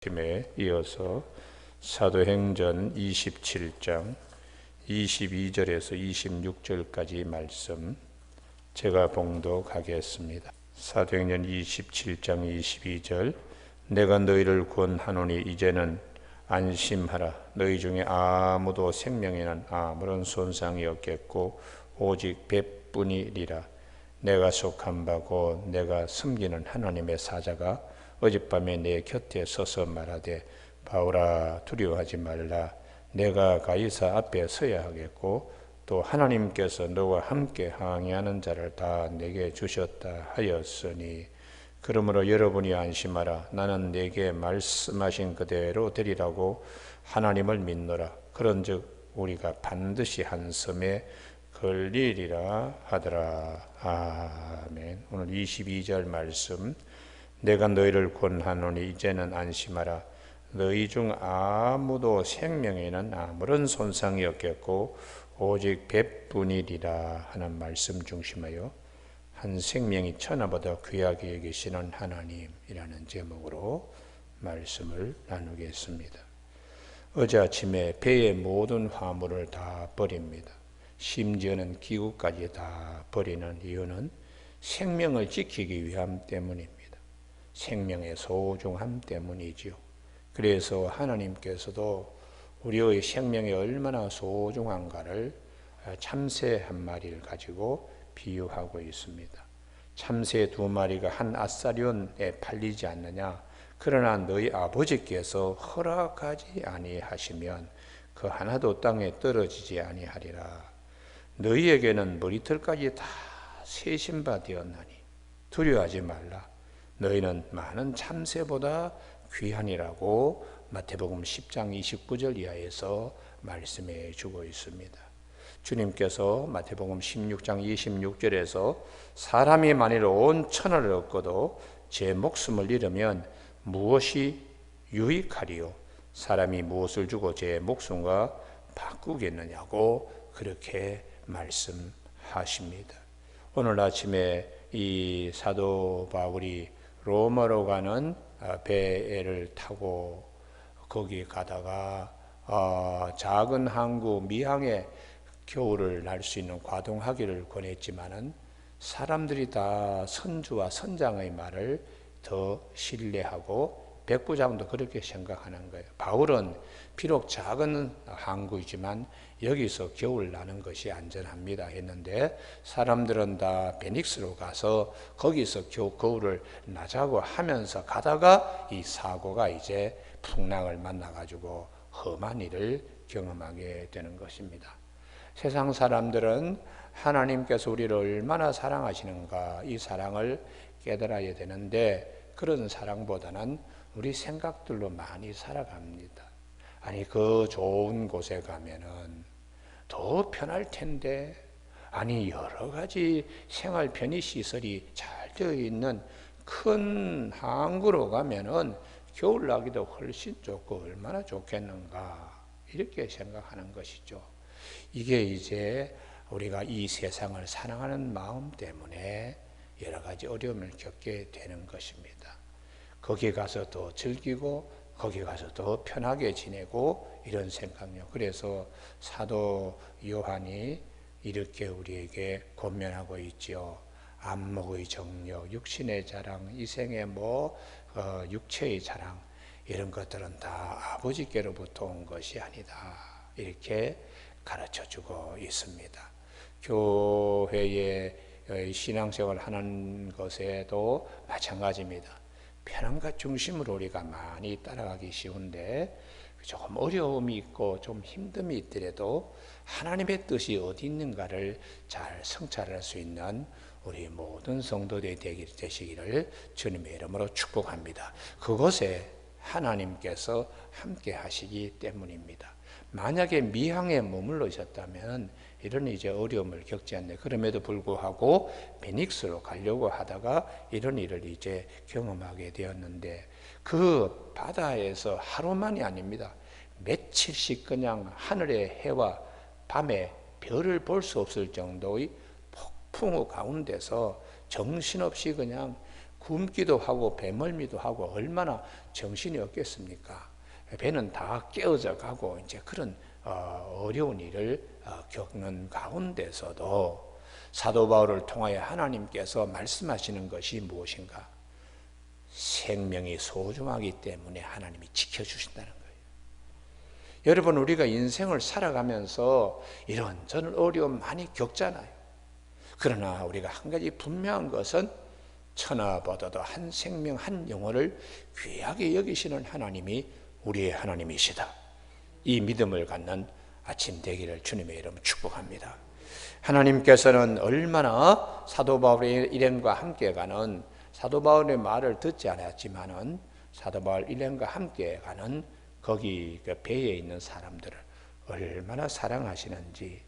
팀에 이어서 사도행전 27장 22절에서 26절까지 말씀 제가 봉독하겠습니다. 사도행전 27장 22절 내가 너희를 구원하노니 이제는 안심하라. 너희 중에 아무도 생명에는 아무런 손상이 없겠고 오직 배뿐이리라. 내가 속한 바고 내가 섬기는 하나님의 사자가 어젯밤에 내 곁에 서서 말하되 바울아 두려워하지 말라. 내가 가이사 앞에 서야 하겠고 또 하나님께서 너와 함께 항의하는 자를 다 내게 주셨다 하였으니 그러므로 여러분이 안심하라. 나는 내게 말씀하신 그대로 되리라고 하나님을 믿노라. 그런즉 우리가 반드시 한 섬에 걸리리라 하더라. 아멘. 오늘 22절 말씀 내가 너희를 권하노니 이제는 안심하라. 너희 중 아무도 생명에는 아무런 손상이 없겠고 오직 배뿐이리라 하는 말씀 중심하여 한 생명이 천하보다 귀하게 여기시는 하나님이라는 제목으로 말씀을 나누겠습니다. 어제 아침에 배의 모든 화물을 다 버립니다. 심지어는 기구까지 다 버리는 이유는 생명을 지키기 위함 때문입니다. 생명의 소중함 때문이지요. 그래서 하나님께서도 우리의 생명이 얼마나 소중한가를 참새 한 마리를 가지고 비유하고 있습니다. 참새 두 마리가 한 아사리온에 팔리지 않느냐. 그러나 너희 아버지께서 허락하지 아니하시면 그 하나도 땅에 떨어지지 아니하리라. 너희에게는 머리털까지 다 세신 바 되었나니 두려워하지 말라. 너희는 많은 참새보다 귀하니라고 마태복음 10장 29절 이하에서 말씀해 주고 있습니다. 주님께서 마태복음 16장 26절에서 사람이 만일 온 천하를 얻고도 제 목숨을 잃으면 무엇이 유익하리요? 사람이 무엇을 주고 제 목숨과 바꾸겠느냐고 그렇게 말씀하십니다. 오늘 아침에 이 사도 바울이 로마로 가는 배를 타고 거기 가다가 작은 항구 미항에 겨울을 날 수 있는 과동하기를 권했지만은 사람들이 다 선주와 선장의 말을 더 신뢰하고 백부장도 그렇게 생각하는 거예요. 바울은 비록 작은 항구이지만 여기서 겨울 나는 것이 안전합니다 했는데 사람들은 다 베닉스로 가서 거기서 겨울을 나자고 하면서 가다가 이 사고가 이제 풍랑을 만나가지고 험한 일을 경험하게 되는 것입니다. 세상 사람들은 하나님께서 우리를 얼마나 사랑하시는가 이 사랑을 깨달아야 되는데 그런 사랑보다는 우리 생각들로 많이 살아갑니다. 아니 그 좋은 곳에 가면은 더 편할 텐데 아니 여러 가지 생활 편의 시설이 잘 되어 있는 큰 항구로 가면은 겨울나기도 훨씬 좋고 얼마나 좋겠는가 이렇게 생각하는 것이죠. 이게 이제 우리가 이 세상을 사랑하는 마음 때문에 여러 가지 어려움을 겪게 되는 것입니다. 거기 가서 더 즐기고 거기 가서 더 편하게 지내고 이런 생각요. 그래서 사도 요한이 이렇게 우리에게 권면하고 있지요. 안목의 정력, 육신의 자랑, 이생의 육체의 자랑 이런 것들은 다 아버지께로부터 온 것이 아니다. 이렇게 가르쳐주고 있습니다. 교회의 신앙생활 하는 것에도 마찬가지입니다. 편안과 중심으로 우리가 많이 따라가기 쉬운데 조금 어려움이 있고 좀 힘듦이 있더라도 하나님의 뜻이 어디 있는가를 잘 성찰할 수 있는 우리 모든 성도들이 되시기를 주님의 이름으로 축복합니다. 그곳에 하나님께서 함께 하시기 때문입니다. 만약에 미항에 머물러 있었다면 이런 이제 어려움을 겪지 않네. 그럼에도 불구하고 베닉스로 가려고 하다가 이런 일을 이제 경험하게 되었는데 그 바다에서 하루만이 아닙니다. 며칠씩 그냥 하늘의 해와 밤에 별을 볼 수 없을 정도의 폭풍우 가운데서 정신없이 그냥 굶기도 하고 배멀미도 하고 얼마나 정신이 없겠습니까? 배는 다 깨어져 가고 이제 그런 어려운 일을 겪는 가운데서도 사도 바울을 통하여 하나님께서 말씀하시는 것이 무엇인가? 생명이 소중하기 때문에 하나님이 지켜주신다는 거예요. 여러분, 우리가 인생을 살아가면서 이런저런 어려움 많이 겪잖아요. 그러나 우리가 한 가지 분명한 것은 천하보다도 한 생명 한 영혼을 귀하게 여기시는 하나님이 우리의 하나님이시다. 이 믿음을 갖는 아침 되기를 주님의 이름으로 축복합니다. 하나님께서는 얼마나 사도 바울의 일행과 함께 가는, 사도 바울의 말을 듣지 않았지만은 사도 바울 일행과 함께 가는 거기 그 배에 있는 사람들을 얼마나 사랑하시는지.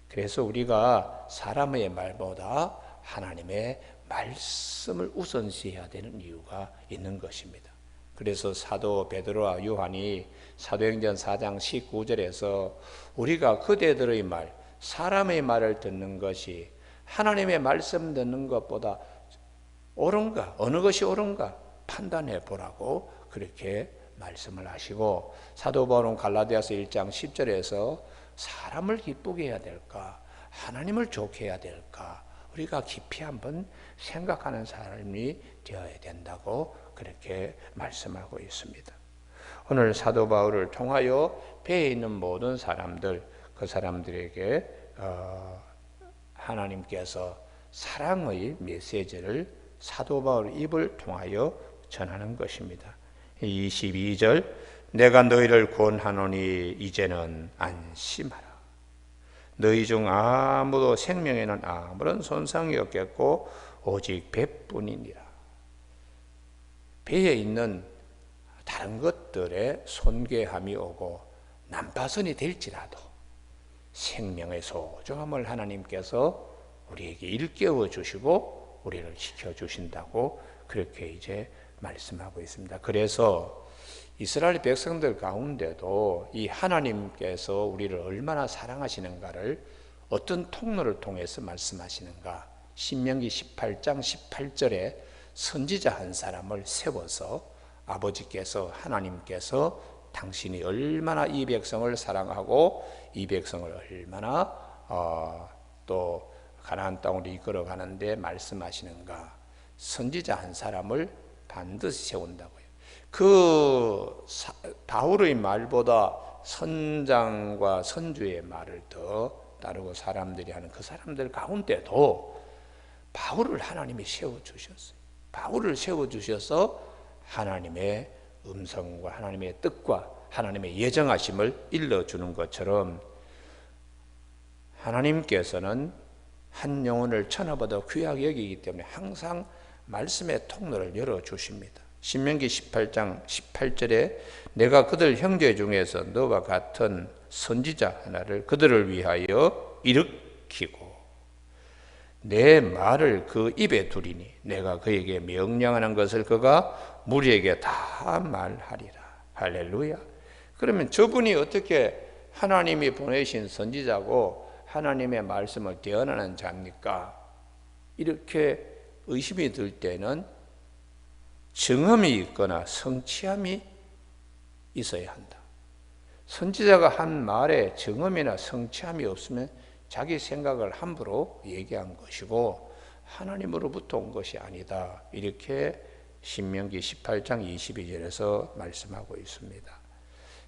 그래서 우리가 사람의 말보다 하나님의 말씀을 우선시해야 되는 이유가 있는 것입니다. 그래서 사도 베드로와 요한이 사도행전 4장 19절에서 우리가 그대들의 말, 사람의 말을 듣는 것이 하나님의 말씀 듣는 것보다 옳은가, 어느 것이 옳은가 판단해 보라고 그렇게 말씀을 하시고, 사도 바울은 갈라디아서 1장 10절에서 사람을 기쁘게 해야 될까, 하나님을 좋게 해야 될까, 우리가 깊이 한번 생각하는 사람이 되어야 된다고 그렇게 말씀하고 있습니다. 오늘 사도 바울을 통하여 배에 있는 모든 사람들, 그 사람들에게 하나님께서 사랑의 메시지를 사도 바울의 입을 통하여 전하는 것입니다. 22절, 내가 너희를 권하노니 이제는 안심하라. 너희 중 아무도 생명에는 아무런 손상이 없겠고 오직 배뿐이니라. 배에 있는 다른 것들에 손괴함이 오고 난파선이 될지라도 생명의 소중함을 하나님께서 우리에게 일깨워 주시고 우리를 지켜 주신다고 그렇게 이제 말씀하고 있습니다. 그래서 이스라엘 백성들 가운데도 이 하나님께서 우리를 얼마나 사랑하시는가를 어떤 통로를 통해서 말씀하시는가, 신명기 18장 18절에 선지자 한 사람을 세워서 아버지께서, 하나님께서 당신이 얼마나 이 백성을 사랑하고 이 백성을 얼마나 또 가나안 땅으로 이끌어 가는데 말씀하시는가, 선지자 한 사람을 반드시 세운다고요. 그 바울의 말보다 선장과 선주의 말을 더 따르고 사람들이 하는 그 사람들 가운데도 바울을 하나님이 세워주셨어요. 바울을 세워주셔서 하나님의 음성과 하나님의 뜻과 하나님의 예정하심을 일러주는 것처럼 하나님께서는 한 영혼을 천하보다 귀하게 여기기 때문에 항상 말씀의 통로를 열어주십니다. 신명기 18장 18절에 내가 그들 형제 중에서 너와 같은 선지자 하나를 그들을 위하여 일으키고 내 말을 그 입에 두리니 내가 그에게 명령하는 것을 그가 무리에게 다 말하리라. 할렐루야. 그러면 저분이 어떻게 하나님이 보내신 선지자고 하나님의 말씀을 대언하는 자입니까? 이렇게 의심이 들 때는 정함이 있거나 성취함이 있어야 한다. 선지자가 한 말에 정함이나 성취함이 없으면 자기 생각을 함부로 얘기한 것이고 하나님으로부터 온 것이 아니다. 이렇게 신명기 18장 22절에서 말씀하고 있습니다.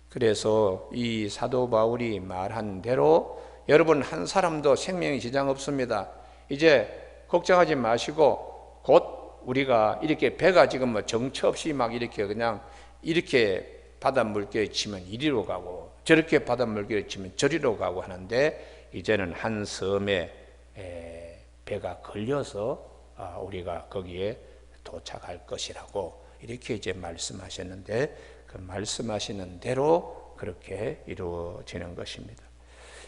그래서 이 사도 바울이 말한 대로 여러분 한 사람도 생명에 지장 없습니다. 이제 걱정하지 마시고 곧 우리가 이렇게 배가 지금 뭐 정처 없이 막 이렇게 그냥 이렇게 바닷물결에 치면 이리로 가고 저렇게 바닷물결에 치면 저리로 가고 하는데 이제는 한 섬에 배가 걸려서 우리가 거기에 도착할 것이라고 이렇게 이제 말씀하셨는데 그 말씀하시는 대로 그렇게 이루어지는 것입니다.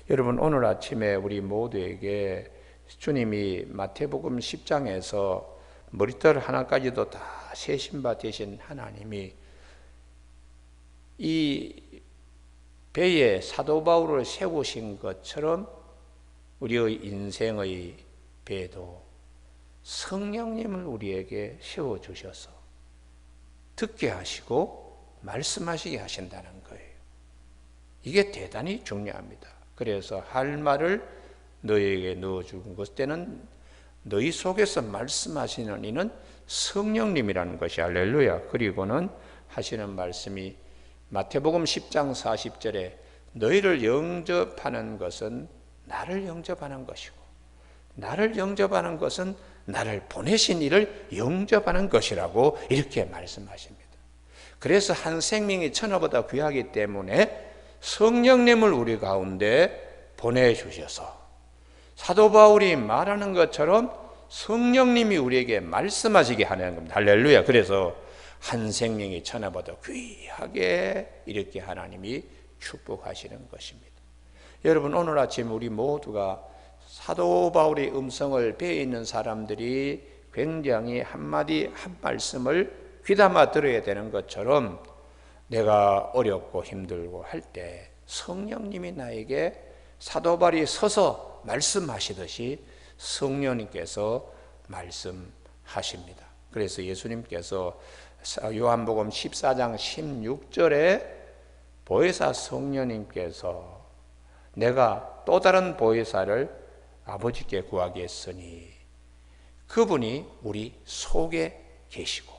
여러분 오늘 아침에 우리 모두에게 주님이 마태복음 10장에서 머리털 하나까지도 다 세신 바 되신 하나님이 이 배에 사도 바울을 세우신 것처럼 우리의 인생의 배도 성령님을 우리에게 세워주셔서 듣게 하시고 말씀하시게 하신다는 거예요. 이게 대단히 중요합니다. 그래서 할 말을 너희에게 넣어준 것 때는 너희 속에서 말씀하시는 이는 성령님이라는 것이 할렐루야. 그리고는 하시는 말씀이 마태복음 10장 40절에 너희를 영접하는 것은 나를 영접하는 것이고 나를 영접하는 것은 나를 보내신 이를 영접하는 것이라고 이렇게 말씀하십니다. 그래서 한 생명이 천하보다 귀하기 때문에 성령님을 우리 가운데 보내주셔서 사도 바울이 말하는 것처럼 성령님이 우리에게 말씀하시게 하는 겁니다. 할렐루야. 그래서 한 생명이 천하보다 귀하게 이렇게 하나님이 축복하시는 것입니다. 여러분, 오늘 아침 우리 모두가 사도 바울의 음성을 배에 있는 사람들이 굉장히 한마디 한 말씀을 귀담아 들어야 되는 것처럼 내가 어렵고 힘들고 할 때 성령님이 나에게 사도 바울이 서서 말씀하시듯이 성령님께서 말씀하십니다. 그래서 예수님께서 요한복음 14장 16절에 보혜사 성령님께서 내가 또 다른 보혜사를 아버지께 구하겠으니 그분이 우리 속에 계시고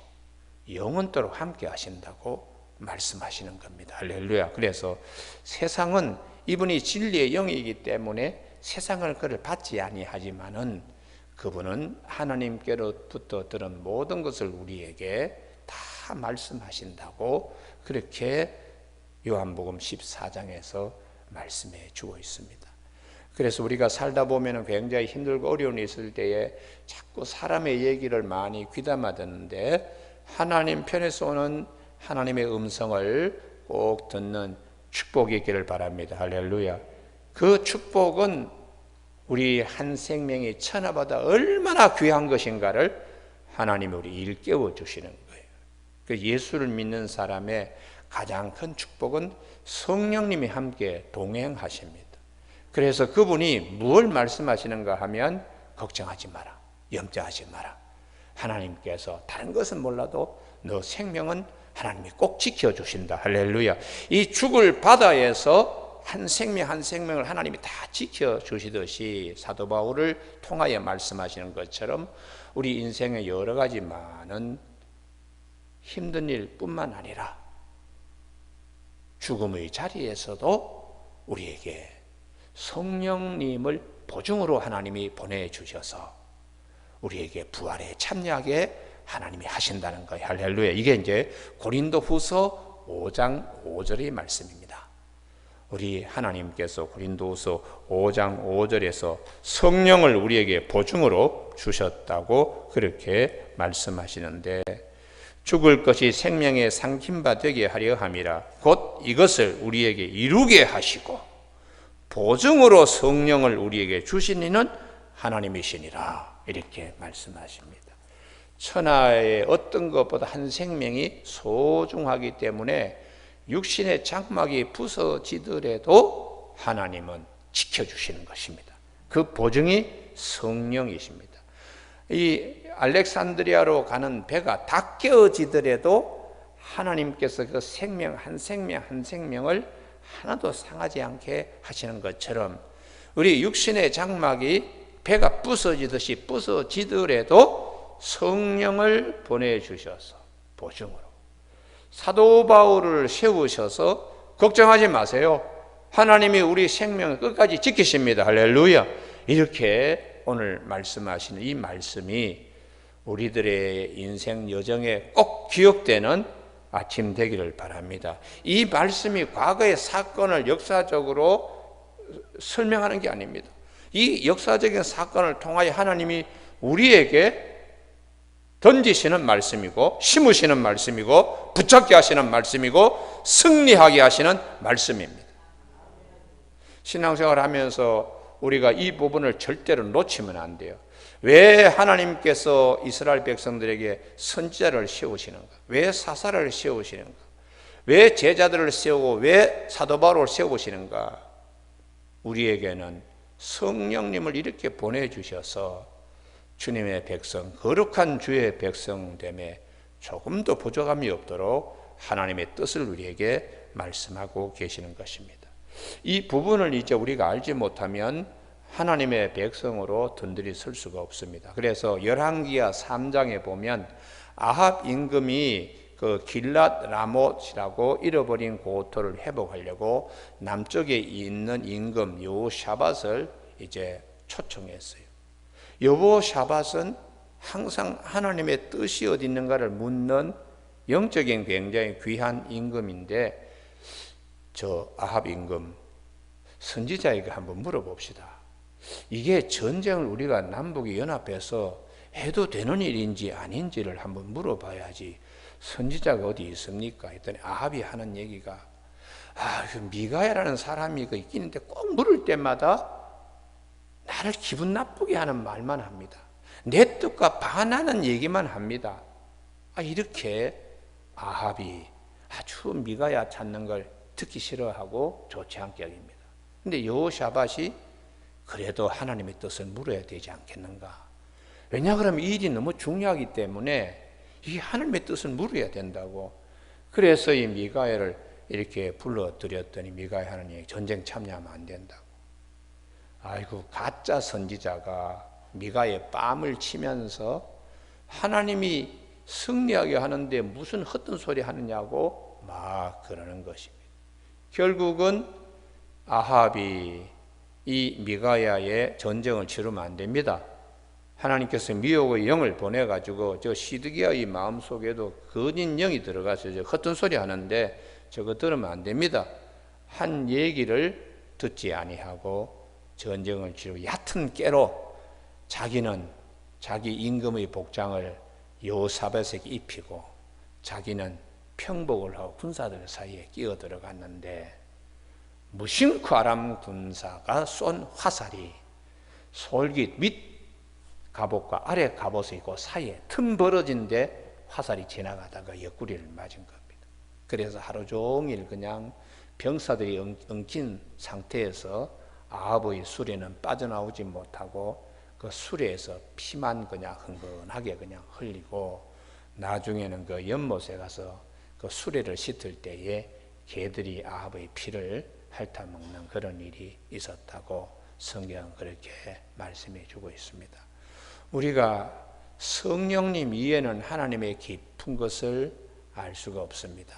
영원토록 함께 하신다고 말씀하시는 겁니다. 할렐루야. 그래서 세상은 이분이 진리의 영이기 때문에 세상을 그를 받지 아니하지만은 그분은 하나님께로부터 들은 모든 것을 우리에게 다 말씀하신다고 그렇게 요한복음 14장에서 말씀해 주고 있습니다. 그래서 우리가 살다 보면 굉장히 힘들고 어려운 일 있을 때에 자꾸 사람의 얘기를 많이 귀담아 듣는데 하나님 편에서 오는 하나님의 음성을 꼭 듣는 축복이 있기를 바랍니다. 할렐루야. 그 축복은 우리 한 생명이 천하보다 얼마나 귀한 것인가를 하나님이 우리 일깨워 주시는 거예요. 그 예수를 믿는 사람의 가장 큰 축복은 성령님이 함께 동행하십니다. 그래서 그분이 무엇을 말씀하시는가 하면 걱정하지 마라, 염려하지 마라. 하나님께서 다른 것은 몰라도 너 생명은 하나님이 꼭 지켜주신다. 할렐루야. 이 죽을 바다에서 한 생명 한 생명을 하나님이 다 지켜주시듯이 사도 바울을 통하여 말씀하시는 것처럼 우리 인생의 여러 가지 많은 힘든 일뿐만 아니라 죽음의 자리에서도 우리에게 성령님을 보증으로 하나님이 보내주셔서 우리에게 부활에 참여하게 하나님이 하신다는 거예요. 할렐루야. 이게 이제 고린도후서 5장 5절의 말씀입니다. 우리 하나님께서 고린도후서 5장 5절에서 성령을 우리에게 보증으로 주셨다고 그렇게 말씀하시는데 죽을 것이 생명의 상kim바 되게 하려 함이라 곧 이것을 우리에게 이루게 하시고 보증으로 성령을 우리에게 주신 이는 하나님이시니라 이렇게 말씀하십니다. 천하의 어떤 것보다 한 생명이 소중하기 때문에 육신의 장막이 부서지더라도 하나님은 지켜주시는 것입니다. 그 보증이 성령이십니다. 이 알렉산드리아로 가는 배가 다 깨어지더라도 하나님께서 그 생명 한 생명을 하나도 상하지 않게 하시는 것처럼 우리 육신의 장막이 배가 부서지듯이 부서지더라도 성령을 보내주셔서 보증으로 사도 바울을 세우셔서 걱정하지 마세요. 하나님이 우리 생명을 끝까지 지키십니다. 할렐루야. 이렇게 오늘 말씀하시는 이 말씀이 우리들의 인생 여정에 꼭 기억되는 아침 되기를 바랍니다. 이 말씀이 과거의 사건을 역사적으로 설명하는 게 아닙니다. 이 역사적인 사건을 통하여 하나님이 우리에게 던지시는 말씀이고 심으시는 말씀이고 붙잡게 하시는 말씀이고 승리하게 하시는 말씀입니다. 신앙생활 하면서 우리가 이 부분을 절대로 놓치면 안 돼요. 왜 하나님께서 이스라엘 백성들에게 선지자를 세우시는가? 왜 사사를 세우시는가? 왜 제자들을 세우고 왜 사도 바울을 세우시는가? 우리에게는 성령님을 이렇게 보내주셔서 주님의 백성, 거룩한 주의 백성됨에 조금도 부족함이 없도록 하나님의 뜻을 우리에게 말씀하고 계시는 것입니다. 이 부분을 이제 우리가 알지 못하면 하나님의 백성으로 든든히 설 수가 없습니다. 그래서 열왕기하 3장에 보면 아합 임금이 그 길랏 라못이라고 잃어버린 고토를 회복하려고 남쪽에 있는 임금 여호샤밧을 이제 초청했어요. 여호샤밧은 항상 하나님의 뜻이 어디 있는가를 묻는 영적인 굉장히 귀한 임금인데, 저 아합 임금 선지자에게 한번 물어봅시다. 이게 전쟁을 우리가 남북이 연합해서 해도 되는 일인지 아닌지를 한번 물어봐야지 선지자가 어디 있습니까? 했더니 아합이 하는 얘기가, 그 미가야라는 사람이 그 있긴 있는데 꼭 물을 때마다 나를 기분 나쁘게 하는 말만 합니다. 내 뜻과 반하는 얘기만 합니다. 이렇게 아합이 아주 미가야 찾는 걸 듣기 싫어하고 좋지 않게 여깁니다. 근데 여호샤밧이 그래도 하나님의 뜻을 물어야 되지 않겠는가? 왜냐 그러면 이 일이 너무 중요하기 때문에 이 하나님의 뜻을 물어야 된다고. 그래서 이 미가야를 이렇게 불러들였더니 미가야 하느니 전쟁 참여하면 안 된다고. 아이고, 가짜 선지자가 미가야의 뺨을 치면서 하나님이 승리하게 하는데 무슨 헛된 소리 하느냐고 막 그러는 것입니다. 결국은 아합이 이 미가야의 전쟁을 치르면 안 됩니다. 하나님께서 미혹의 영을 보내가지고 저 시드기야의 마음속에도 거짓 영이 들어가서 저 헛된 소리 하는데 저거 들으면 안 됩니다. 한 얘기를 듣지 아니하고 전쟁을 치르고 얕은 깨로 자기는 자기 임금의 복장을 여호사밧에게 입히고 자기는 평복을 하고 군사들 사이에 끼어 들어갔는데, 무심코 아람 군사가 쏜 화살이 솔깃 밑 갑옷과 아래 갑옷이 있고 사이에 틈 벌어진 데 화살이 지나가다가 옆구리를 맞은 겁니다. 그래서 하루 종일 그냥 병사들이 엉킨 상태에서 아합의 수레는 빠져나오지 못하고 그 수레에서 피만 그냥 흥건하게 그냥 흘리고, 나중에는 그 연못에 가서 그 수레를 씻을 때에 개들이 아합의 피를 핥아먹는 그런 일이 있었다고 성경은 그렇게 말씀해 주고 있습니다. 우리가 성령님 이외에는 하나님의 깊은 것을 알 수가 없습니다.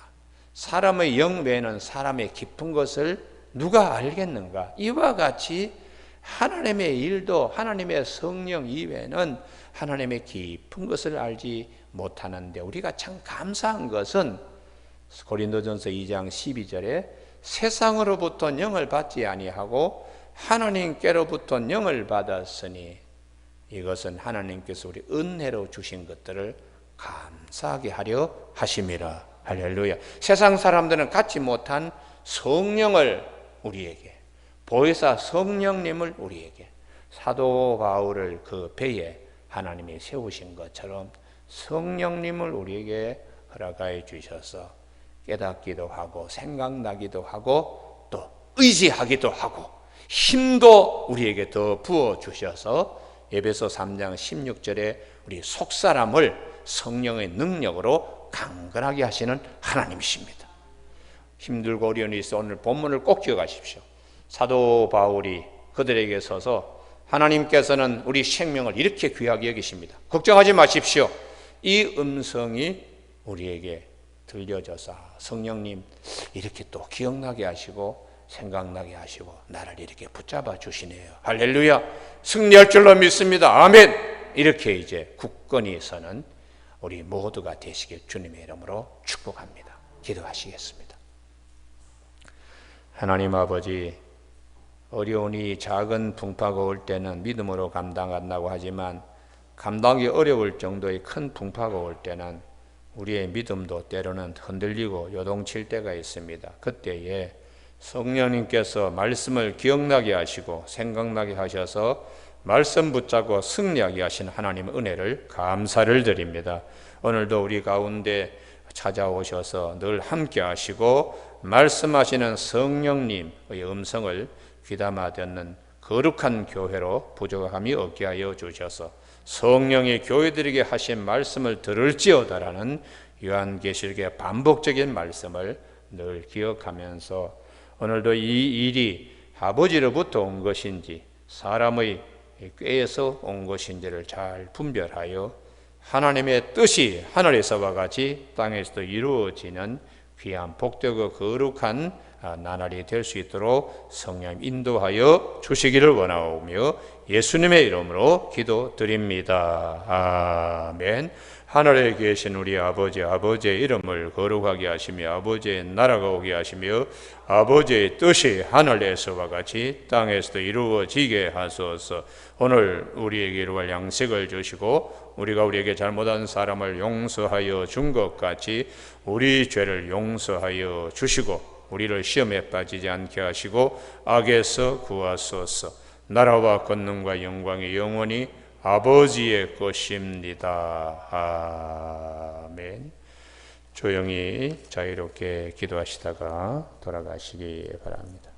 사람의 영 외에는 사람의 깊은 것을 누가 알겠는가? 이와 같이 하나님의 일도 하나님의 성령 이외에는 하나님의 깊은 것을 알지 못하는데, 우리가 참 감사한 것은 고린도전서 2장 12절에 세상으로부터 영을 받지 아니하고 하나님께로부터 영을 받았으니 이것은 하나님께서 우리 은혜로 주신 것들을 감사하게 하려 하심이라. 할렐루야. 세상 사람들은 갖지 못한 성령을 우리에게, 보혜사 성령님을 우리에게, 사도 바울을 그 배에 하나님이 세우신 것처럼 성령님을 우리에게 허락하여 주셔서 깨닫기도 하고 생각나기도 하고 또 의지하기도 하고 힘도 우리에게 더 부어주셔서 에베소 3장 16절에 우리 속사람을 성령의 능력으로 강건하게 하시는 하나님이십니다. 힘들고 어려운 일이 있어 오늘 본문을 꼭 기억하십시오. 사도 바울이 그들에게 서서 하나님께서는 우리 생명을 이렇게 귀하게 여기십니다. 걱정하지 마십시오. 이 음성이 우리에게 들려져서 성령님 이렇게 또 기억나게 하시고 생각나게 하시고 나를 이렇게 붙잡아 주시네요. 할렐루야. 승리할 줄로 믿습니다. 아멘. 이렇게 이제 굳건히 서는 우리 모두가 되시길 주님의 이름으로 축복합니다. 기도하시겠습니다. 하나님 아버지, 어려운 이 작은 풍파가 올 때는 믿음으로 감당한다고 하지만 감당이 어려울 정도의 큰 풍파가 올 때는 우리의 믿음도 때로는 흔들리고 요동칠 때가 있습니다. 그때에 성령님께서 말씀을 기억나게 하시고 생각나게 하셔서 말씀 붙잡고 승리하게 하신 하나님의 은혜를 감사를 드립니다. 오늘도 우리 가운데 찾아오셔서 늘 함께 하시고 말씀하시는 성령님의 음성을 귀담아 듣는 거룩한 교회로 부족함이 없게 하여 주셔서 성령이 교회들에게 하신 말씀을 들을지어다라는 요한계시록의 반복적인 말씀을 늘 기억하면서 오늘도 이 일이 아버지로부터 온 것인지 사람의 꾀에서 온 것인지를 잘 분별하여 하나님의 뜻이 하늘에서와 같이 땅에서도 이루어지는 귀한 복되고 거룩한 나날이 될 수 있도록 성령 인도하여 주시기를 원하오며 예수님의 이름으로 기도드립니다. 아멘. 하늘에 계신 우리 아버지, 아버지의 이름을 거룩하게 하시며 아버지의 나라가 오게 하시며 아버지의 뜻이 하늘에서와 같이 땅에서도 이루어지게 하소서. 오늘 우리에게 이루할 양식을 주시고 우리가 우리에게 잘못한 사람을 용서하여 준 것 같이 우리 죄를 용서하여 주시고 우리를 시험에 빠지지 않게 하시고 악에서 구하소서. 나라와 권능과 영광이 영원히 아버지의 것입니다. 아멘. 조용히 자유롭게 기도하시다가 돌아가시기 바랍니다.